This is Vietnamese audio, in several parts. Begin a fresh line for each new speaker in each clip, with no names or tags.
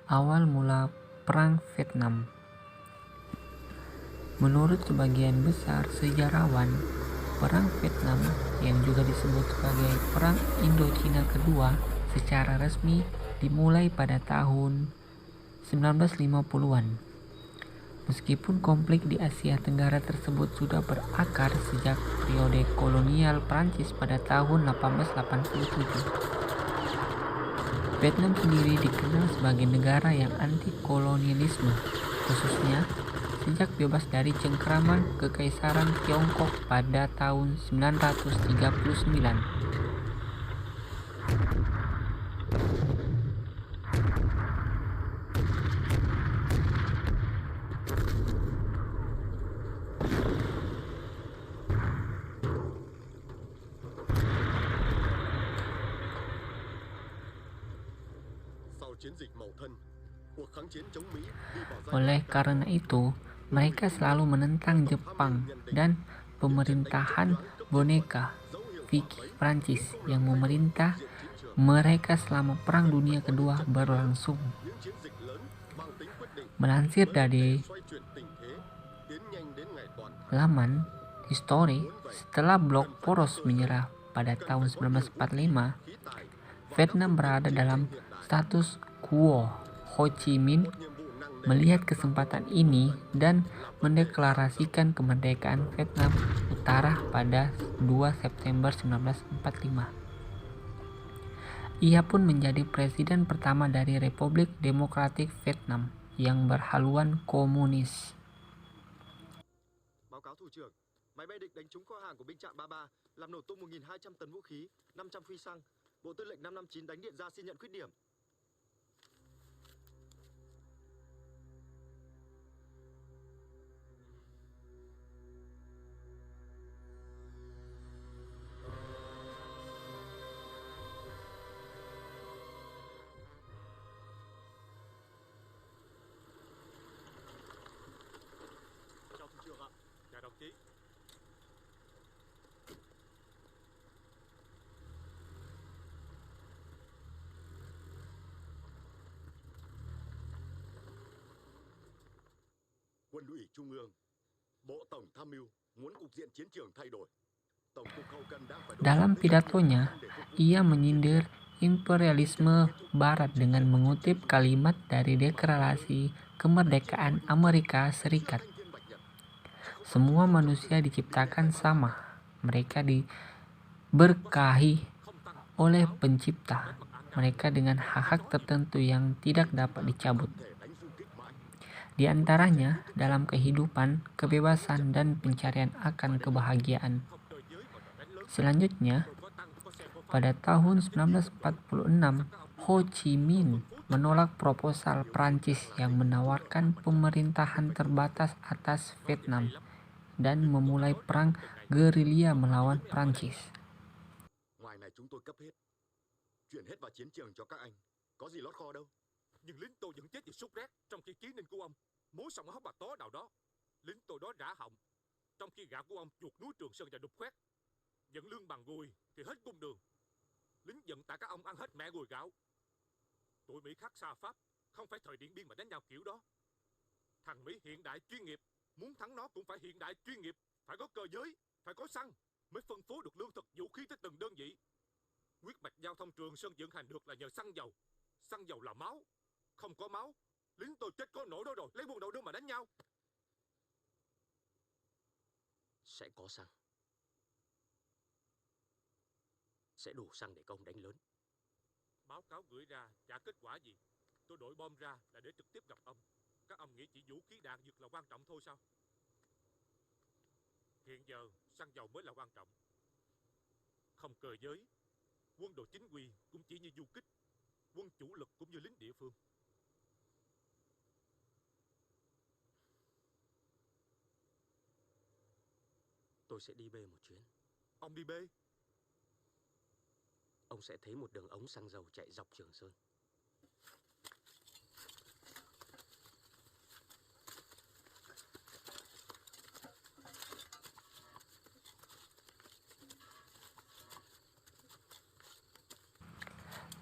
Awal mula Perang Vietnam. Menurut sebagian besar sejarawan, Perang Vietnam yang juga disebut sebagai Perang Indochina Kedua secara resmi dimulai pada tahun 1950-an. Meskipun konflik di Asia Tenggara tersebut sudah berakar sejak periode kolonial Prancis pada tahun 1887. Vietnam sendiri dikenal sebagai negara yang anti-kolonialisme, khususnya sejak bebas dari cengkraman Kekaisaran Tiongkok pada tahun 939. Oleh karena itu, mereka selalu menentang Jepang dan pemerintahan boneka Vichy Prancis yang memerintah mereka selama Perang Dunia Kedua berlangsung. Melansir dari laman History, setelah blok poros menyerah pada tahun 1945, Vietnam berada dalam status quo. Ho Chi Minh melihat kesempatan ini dan mendeklarasikan kemerdekaan Vietnam Utara pada 2 September 1945. Ia pun menjadi presiden pertama dari Republik Demokratik Vietnam yang berhaluan komunis.
Báo cáo thủ trưởng, máy bay địch đánh trúng kho hàng của binh chạm 33, làm nổ tung 1.200 tấn vũ khí, 500 phi xăng. Bộ Tư lệnh 559 đánh điện ra xin nhận khuyết điểm. Chào thủ trưởng ạ. Ngài đồng chí. Quân ủy Trung ương, Bộ Tổng Tham mưu muốn cục diện chiến trường thay đổi.
Dalam pidatonya, ia menyindir imperialisme Barat dengan mengutip kalimat dari Deklarasi Kemerdekaan Amerika Serikat. Semua manusia diciptakan sama. Mereka diberkahi oleh Pencipta. Mereka dengan hak-hak tertentu yang tidak dapat dicabut. Di antaranya dalam kehidupan, kebebasan, dan pencarian akan kebahagiaan. Selanjutnya, pada tahun 1946, Ho Chi Minh menolak proposal Prancis yang menawarkan pemerintahan terbatas atas Vietnam dan memulai perang gerilya melawan Prancis.
Ngoài này chúng tôi cấp hết. Chuyển hết vào chiến trường cho các anh. Có gì lót kho đâu. Nhưng lính tôi vẫn chết vì sốt rét trong khi chiến ninh của ông mối sòng ở hốc bạc tó nào đó. Lính tôi đó rã họng trong khi gạo của ông chuột núi Trường Sơn và đục khoét. Nhận lương bằng gùi thì hết cung đường. Lính giận tại các ông ăn hết mẹ gùi gạo. Tụi Mỹ khác xa Pháp, không phải thời Điện Biên mà đánh nhau kiểu đó. Thằng Mỹ hiện đại chuyên nghiệp, muốn thắng nó cũng phải hiện đại chuyên nghiệp, phải có cơ giới, phải có xăng mới phân phối được lương thực vũ khí tới từng đơn vị. Huyết mạch giao thông Trường Sơn vận hành được là nhờ xăng dầu. Xăng dầu là máu, không có máu, lính tôi chết có nổi đó rồi, lấy buôn đầu đưa mà đánh nhau. Sẽ có xăng. Sẽ đủ xăng để công đánh lớn. Báo cáo gửi ra chả kết quả gì. Tôi đội bom ra là để trực tiếp gặp ông. Các ông nghĩ chỉ vũ khí đạn dược là quan trọng thôi sao? Hiện giờ xăng dầu mới là quan trọng. Không cơ giới, quân đội chính quy cũng chỉ như du kích, quân chủ lực cũng như lính địa phương. Tôi sẽ đi B một chuyến. Ông đi B? Ông sẽ thấy một đường ống xăng dầu chạy dọc Trường Sơn.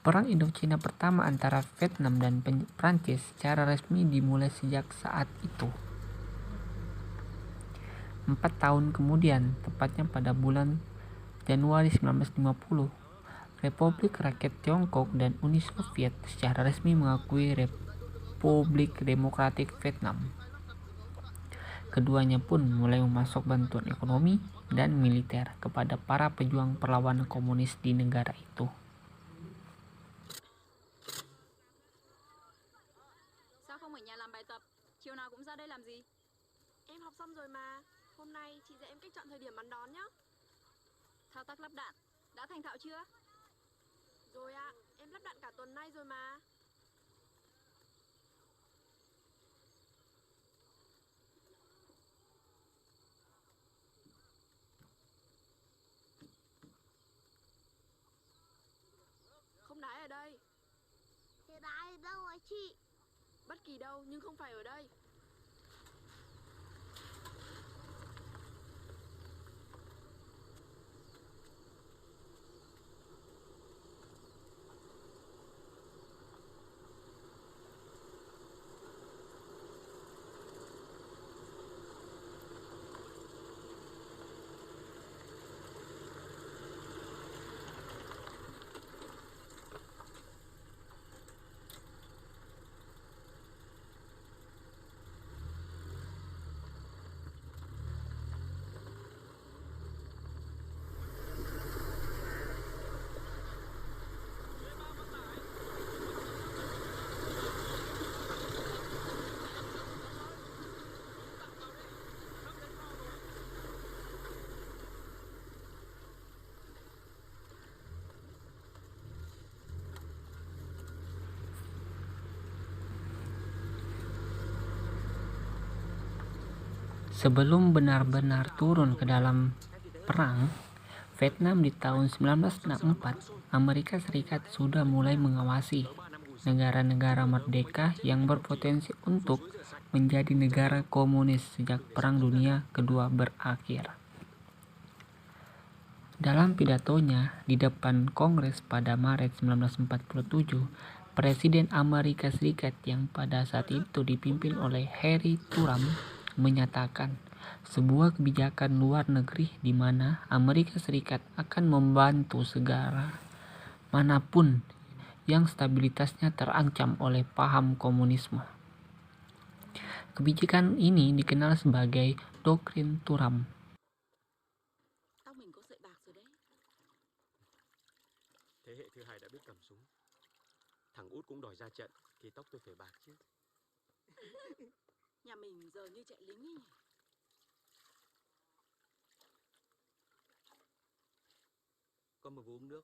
Perang Indochina pertama antara Vietnam dan Prancis secara resmi dimulai sejak saat itu. 4 tahun kemudian, tepatnya pada bulan Januari 1950, Republik Rakyat Tiongkok dan Uni Soviet secara resmi mengakui Republik Demokratik Vietnam. Keduanya pun mulai memasok bantuan ekonomi dan militer kepada para pejuang perlawanan komunis di negara itu.
Sao không ở nhà làm bài tập? Chiều nào cũng ra đây làm gì?
Em học xong rồi mà. Hôm nay chị dạy em cách chọn thời điểm bắn đón nhá.
Thao tác lắp đạn đã thành thạo chưa?
Rồi ạ, em lắp đạn cả tuần nay rồi mà. Không đáy ở đây.
Thế đáy đâu hả chị?
Bất kỳ đâu nhưng không phải ở đây.
Sebelum benar-benar turun ke dalam perang Vietnam di tahun 1964, Amerika Serikat sudah mulai mengawasi negara-negara merdeka yang berpotensi untuk menjadi negara komunis sejak Perang Dunia Kedua berakhir. Dalam pidatonya di depan Kongres pada Maret 1947, Presiden Amerika Serikat yang pada saat itu dipimpin oleh Harry Truman menyatakan sebuah kebijakan luar negeri di mana Amerika Serikat akan membantu negara manapun yang stabilitasnya terancam oleh paham komunisme. Kebijakan ini dikenal sebagai Doktrin Truman.
Tóc mình có sợi bạc rồi đấy.
Thế hệ thứ hai đã biết cầm súng. Thằng út cũng đòi ra trận thì tóc tôi phải bạc chứ.
Nhà mình giờ như chạy lính ấy nhỉ.
Con một uống nước.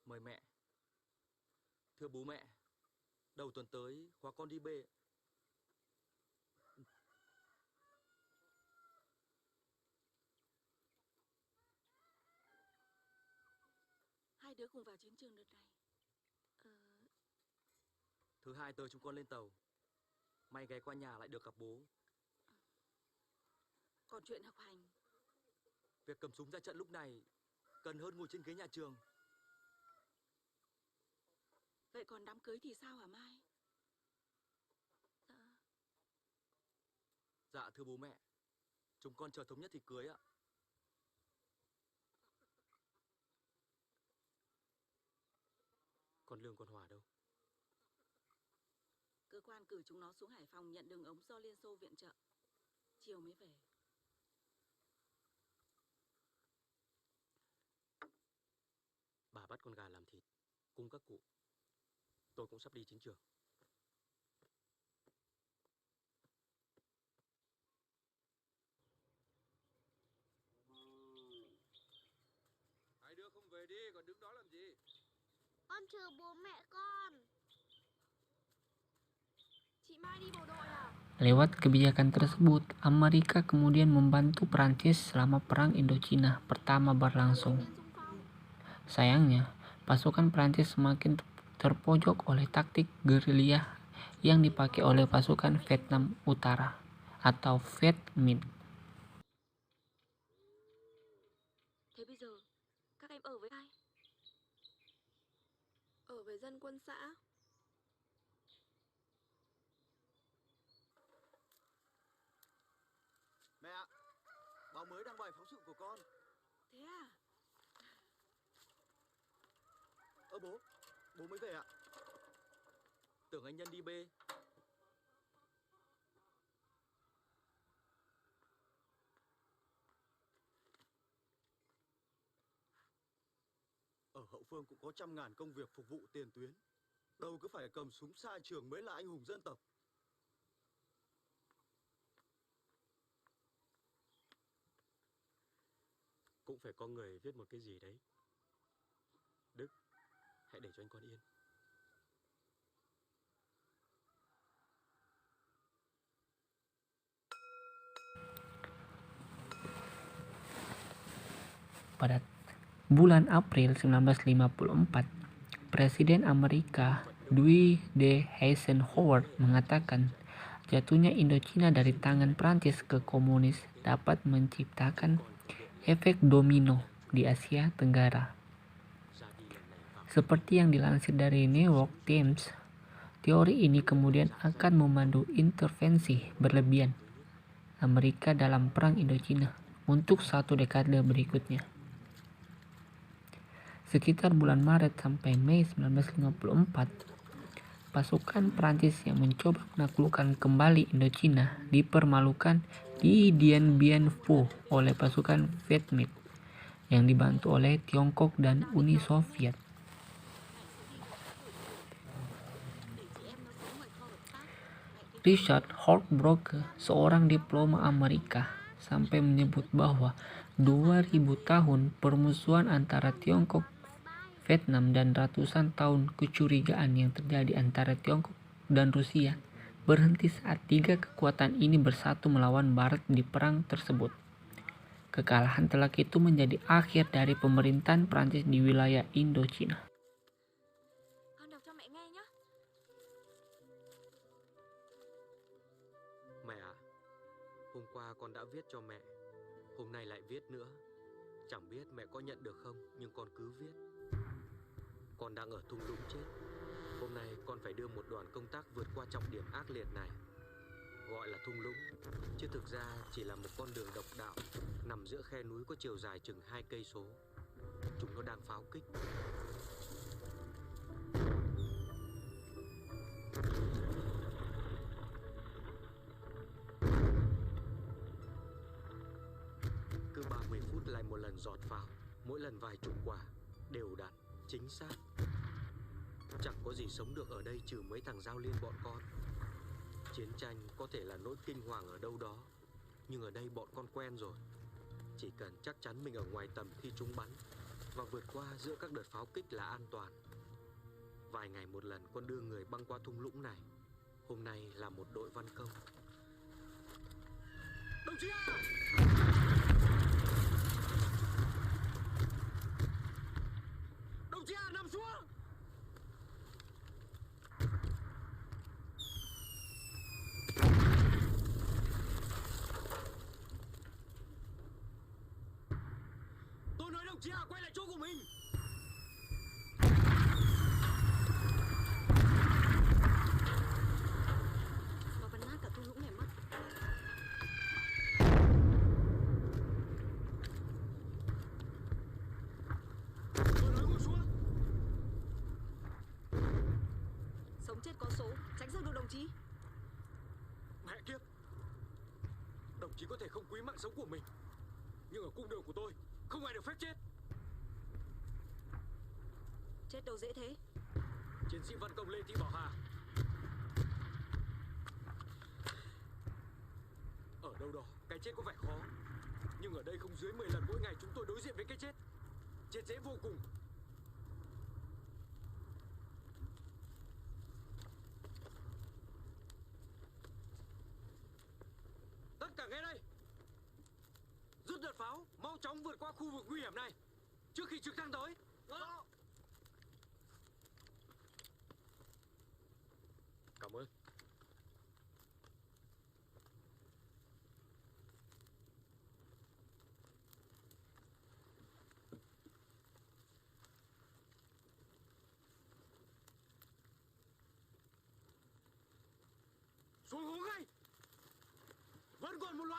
Mời mẹ. Thưa bố mẹ, đầu tuần tới khóa con đi bê.
Hai đứa cùng vào chiến trường đợt này.
Thứ hai tới chúng con lên tàu. May ghé qua nhà lại được gặp bố.
Còn chuyện học hành,
Việc cầm súng ra trận lúc này cần hơn ngồi trên ghế nhà trường.
vậy còn đám cưới thì sao hả Mai?
Dạ thưa bố mẹ, chúng con chờ thống nhất thì cưới ạ. Còn Lương còn Hòa đâu?
Cơ quan cử chúng nó xuống Hải Phòng nhận đường ống do Liên Xô viện trợ. Chiều mới về.
Bà bắt con gà làm thịt, cung các cụ. Tôi cũng sắp đi chiến trường. Hai đứa không về đi, còn đứng đó làm gì?
Con chờ bố mẹ con.
Chị Mai đi bộ đội à?
Lewat kebijakan tersebut, Amerika kemudian membantu Prancis selama Perang Indochina pertama berlangsung.
Viên xung phong.
Sayangnya, pasukan Prancis semakin terpojok oleh taktik gerilya yang dipakai oleh pasukan Vietnam Utara atau Viet Minh.
Thế bây giờ các em ở với ai?
ở với dân quân xã.
Mẹ ạ, báo mới đăng bài phóng sự của con.
Thế à?
Ơ bố mới về ạ.
Tưởng anh Nhân đi bê.
Ở hậu phương cũng có trăm ngàn công việc phục vụ tiền tuyến. Đâu cứ phải cầm súng xa trường mới là anh hùng dân tộc.
Cũng phải có người viết một cái gì đấy. Đức, hãy để cho anh con yên.
Pada bulan April 1954, Presiden Amerika Dwight D. Eisenhower mengatakan jatuhnya Indochina dari tangan Prancis ke komunis dapat menciptakan efek domino di Asia Tenggara. Seperti yang dilansir dari New York Times, teori ini kemudian akan memandu intervensi berlebihan Amerika dalam Perang Indochina untuk 1 dekade berikutnya. Sekitar bulan Maret sampai Mei 1954, pasukan Prancis yang mencoba menaklukkan kembali Indochina dipermalukan di Dien Bien Phu oleh pasukan Vietminh yang dibantu oleh Tiongkok dan Uni Soviet. Richard Holbrooke, seorang diploma Amerika, sampai menyebut bahwa 2000 tahun permusuhan antara Tiongkok, Vietnam, dan ratusan tahun kecurigaan yang terjadi antara Tiongkok dan Rusia berhenti saat 3 kekuatan ini bersatu melawan Barat di perang tersebut. Kekalahan telak itu menjadi akhir dari pemerintahan Prancis di wilayah Indochina.
Con đọc cho mẹ nghe nhé.
Mẹ ạ, hôm qua con đã viết cho mẹ. Hôm nay lại viết nữa. Chẳng biết mẹ có nhận được không, nhưng con cứ viết. Con đang ở thung lũng chết. Hôm nay con phải đưa một đoàn công tác vượt qua trọng điểm ác liệt này. Gọi là thung lũng, chứ thực ra chỉ là một con đường độc đạo nằm giữa khe núi có chiều dài chừng 2 cây số. Chúng nó đang pháo kích. Cứ 30 phút lại một lần giọt pháo, mỗi lần vài chục quả, đều đặn, chính xác. Chẳng có gì sống được ở đây trừ mấy thằng giao liên bọn con. Chiến tranh có thể là nỗi kinh hoàng ở đâu đó, nhưng ở đây bọn con quen rồi. Chỉ cần chắc chắn mình ở ngoài tầm khi chúng bắn và vượt qua giữa các đợt pháo kích là an toàn. Vài ngày một lần con đưa người băng qua thung lũng này. Hôm nay là một đội văn công. Đồng chí à! Đồng chí à, nằm xuống! Tôi nói đồng chí à, quay lại chỗ của mình!
Nó bắn nát cả thung lũng này mất.
Tôi nói ngồi xuống!
Sống chết có số, tránh giặc được đồng chí.
Mẹ kiếp! Đồng chí có thể không quý mạng sống của mình, nhưng ở cung đường của tôi không ai được phép chết.
Chết đâu dễ thế.
Chiến sĩ văn công Lê Thị Bảo Hà. Ở đâu đó cái chết có vẻ khó, nhưng ở đây không dưới 10 lần mỗi ngày chúng tôi đối diện với cái chết. Chết dễ vô cùng. Tất cả nghe đây! Rút đợt pháo, mau chóng vượt qua khu vực nguy hiểm này trước khi trực thăng tới. Cảm ơn.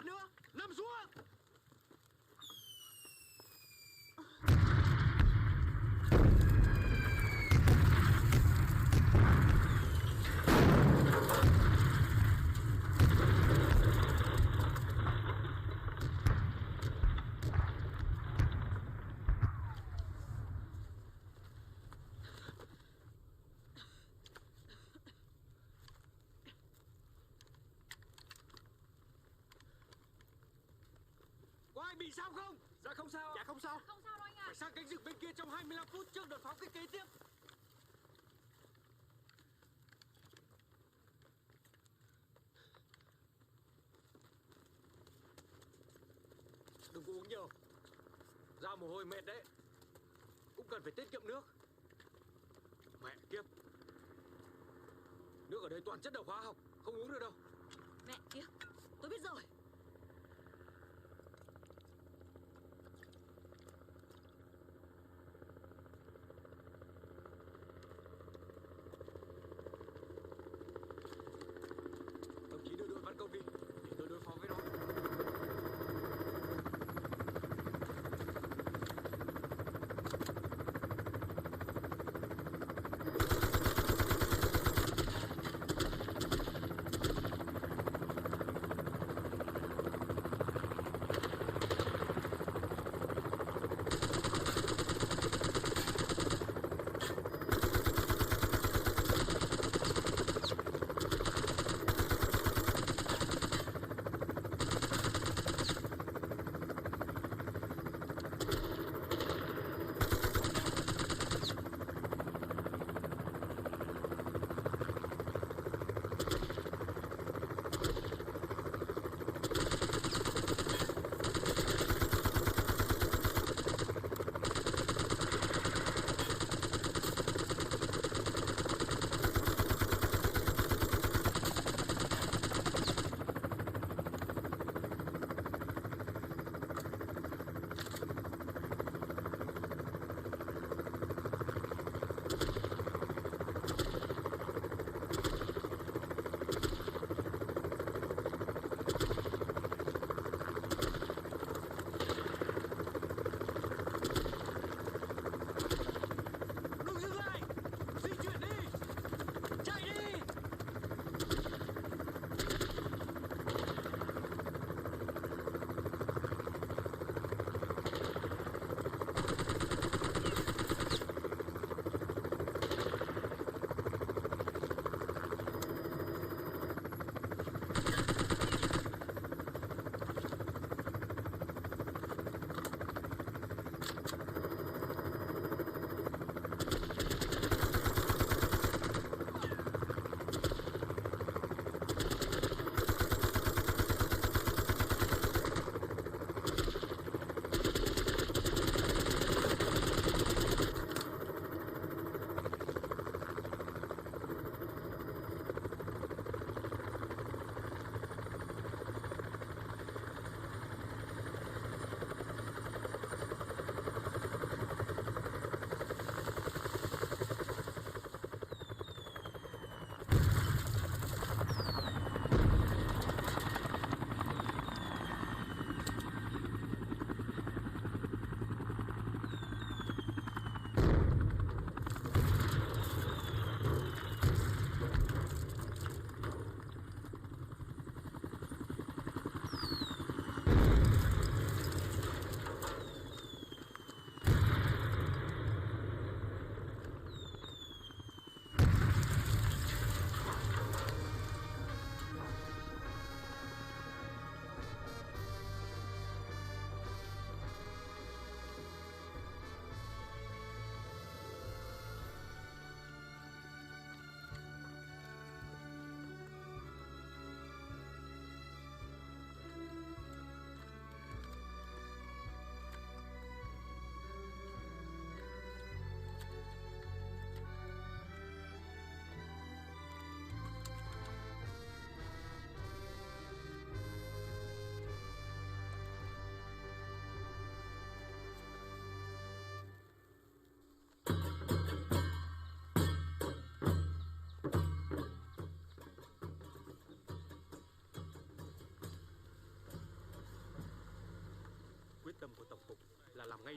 bạn nữa. Nằm xuống. Có ai bị sao không?
Dạ không sao.
Dạ không sao.
Không sao đâu anh ạ.
Phải sang cánh rừng bên kia trong 25 phút trước đợt pháo kích kế tiếp. Đừng có uống nhiều. Ra mồ hôi mệt đấy. Cũng cần phải tiết kiệm nước. Mẹ kiếp. Nước ở đây toàn chất độc hóa học, không uống được đâu.
Mẹ kiếp, tôi biết rồi.
Đồng chí đưa đội văn công đi, để tôi đối phó với nó.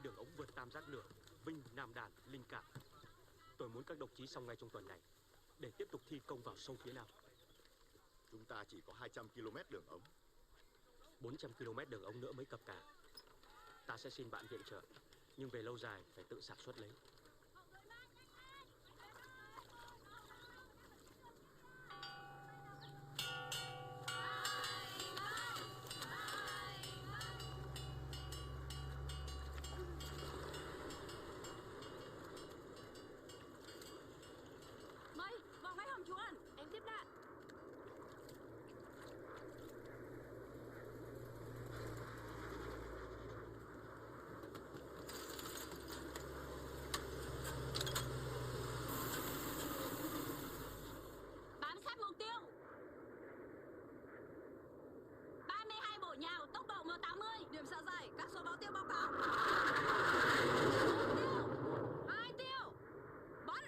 đường ống vượt tam giác nửa, Vinh, Nam Đàn, Linh Cảng. Tôi muốn các đồng chí xong ngay trong tuần này để tiếp tục thi công vào sâu phía Nam.
Chúng ta chỉ có 200 km đường ống.
400 km đường ống nữa mới cập cảng. Ta sẽ xin bạn viện trợ, nhưng về lâu dài phải tự sản xuất lấy.
Mây, vào ngay hầm trú ẩn.
Em tiếp đạn.
Bám sát mục tiêu. 32 bổ nhào, tốc độ M80. Điểm xạ dày, các số báo tiêu báo cáo. Một tiêu, 2 tiêu. Bắn.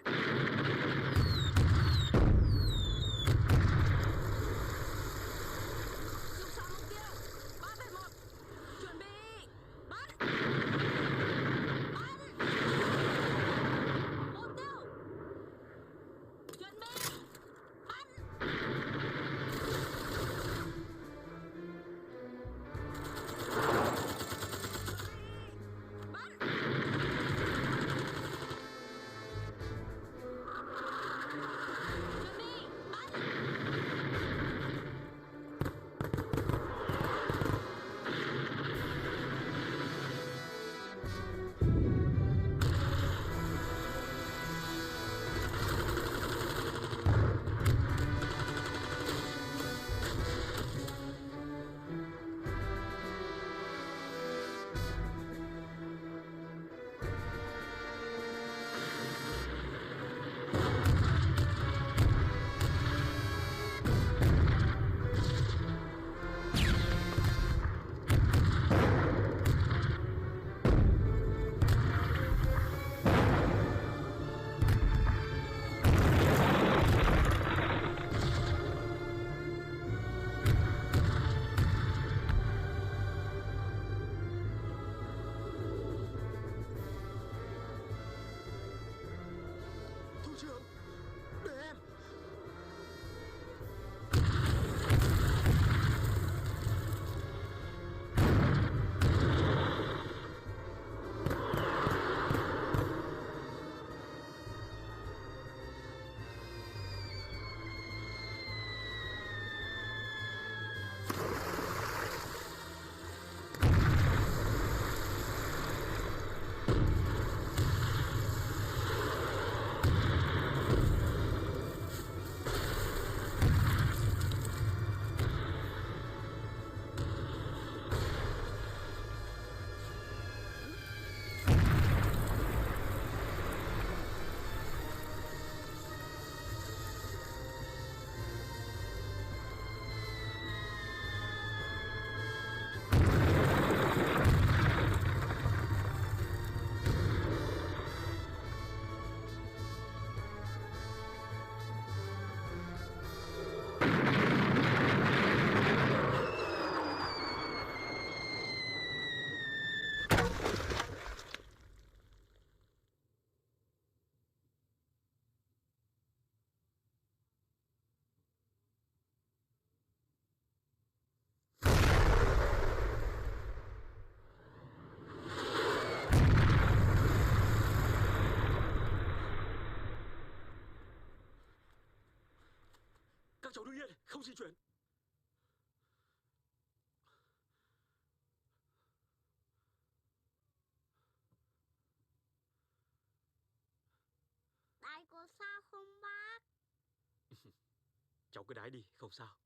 Trục xạ mục tiêu. 3,1. Chuẩn bị. Bắn. Bắn. Mục tiêu. Chuẩn bị. Bắn. Bắn. Chuẩn bị. Bắn.
Thủ trưởng, để em.
Các cháu đứng yên, không di chuyển.
Đái có sao không bác?
Cháu cứ đái đi, không sao.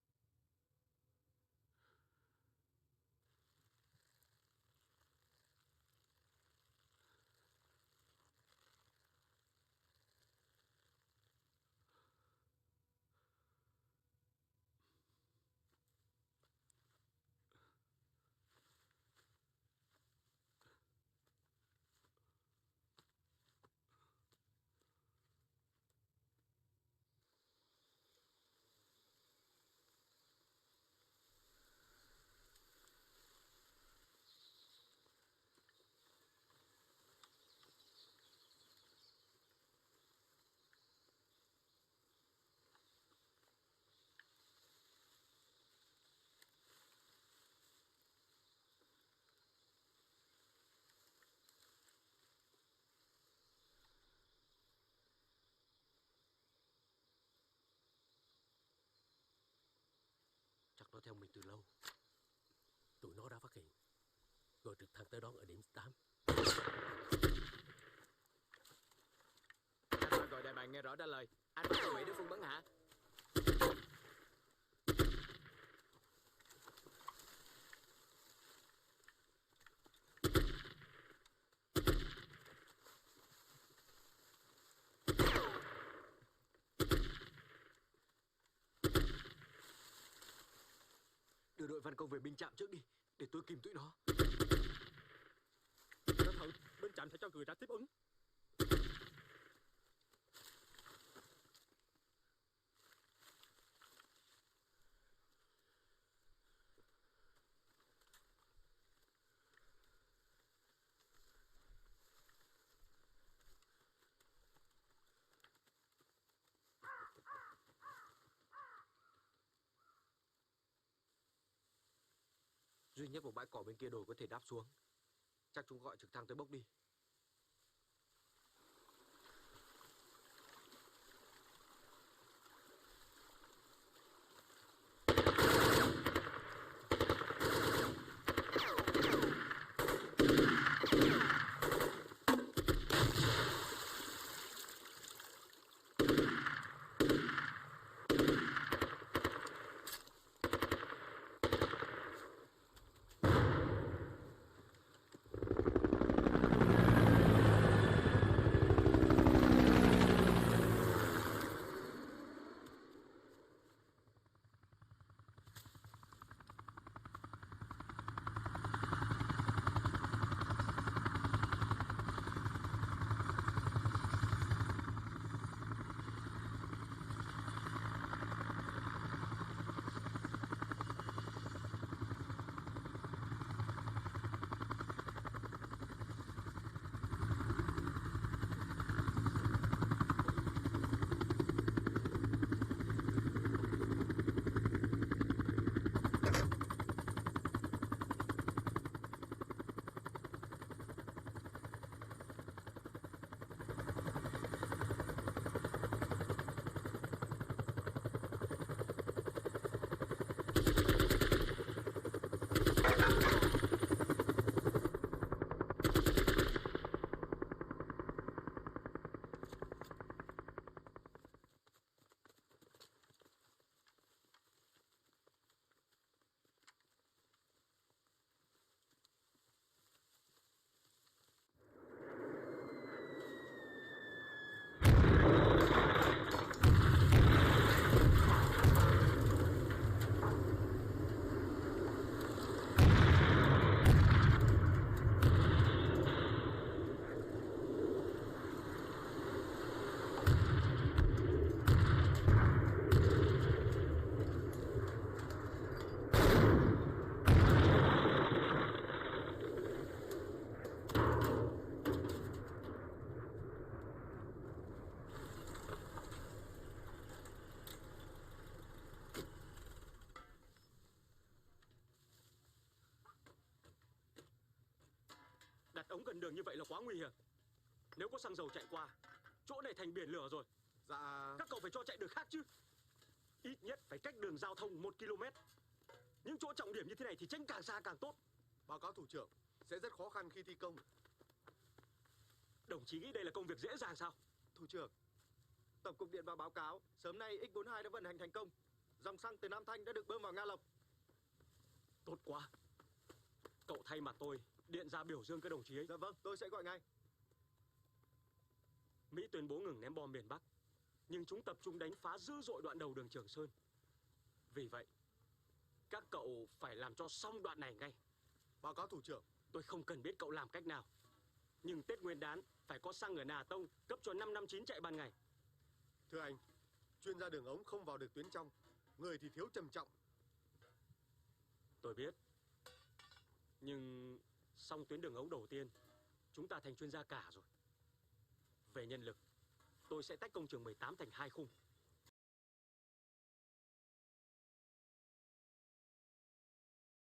theo mình từ lâu. Tụi nó đã phát hiện, gọi trực thăng tới đón ở điểm 8.
Anh gọi đại bàng nghe rõ trả lời. Anh có chuẩn bị để phun bắn hả?
Đưa đội văn công về binh trạm trước đi, để tôi kìm tụi nó.
Cẩn thận, bên trạm sẽ cho người ra tiếp ứng.
Duy nhất một bãi cỏ bên kia đồi có thể đáp xuống. Chắc chúng gọi trực thăng tới bốc đi.
Đặt ống gần đường như vậy là quá nguy hiểm. Nếu có xăng dầu chạy qua, chỗ này thành biển lửa rồi.
Dạ.
Các cậu phải cho chạy đường khác chứ. Ít nhất phải cách đường giao thông 1 km. Những chỗ trọng điểm như thế này thì tránh càng xa càng tốt.
Báo cáo thủ trưởng, sẽ rất khó khăn khi thi công.
Đồng chí nghĩ đây là công việc dễ dàng sao?
Thủ trưởng, Tổng cục Điện vào báo cáo, sớm nay X42 đã vận hành thành công. Dòng xăng từ Nam Thanh đã được bơm vào Nga Lộc.
Tốt quá. Cậu thay mặt tôi điện ra biểu dương các đồng chí ấy.
Dạ vâng, tôi sẽ gọi ngay.
Mỹ tuyên bố ngừng ném bom miền Bắc, nhưng chúng tập trung đánh phá dữ dội đoạn đầu đường Trường Sơn. Vì vậy, các cậu phải làm cho xong đoạn này ngay.
Báo cáo thủ trưởng.
Tôi không cần biết cậu làm cách nào, nhưng Tết Nguyên đán phải có xăng ở Nà Tông cấp cho 559 chạy ban ngày.
Thưa anh, chuyên gia đường ống không vào được tuyến trong, người thì thiếu trầm trọng.
Tôi biết, nhưng xong tuyến đường ống đầu tiên, chúng ta thành chuyên gia cả rồi. Về nhân lực, tôi sẽ tách công trường 18 thành 2 khung.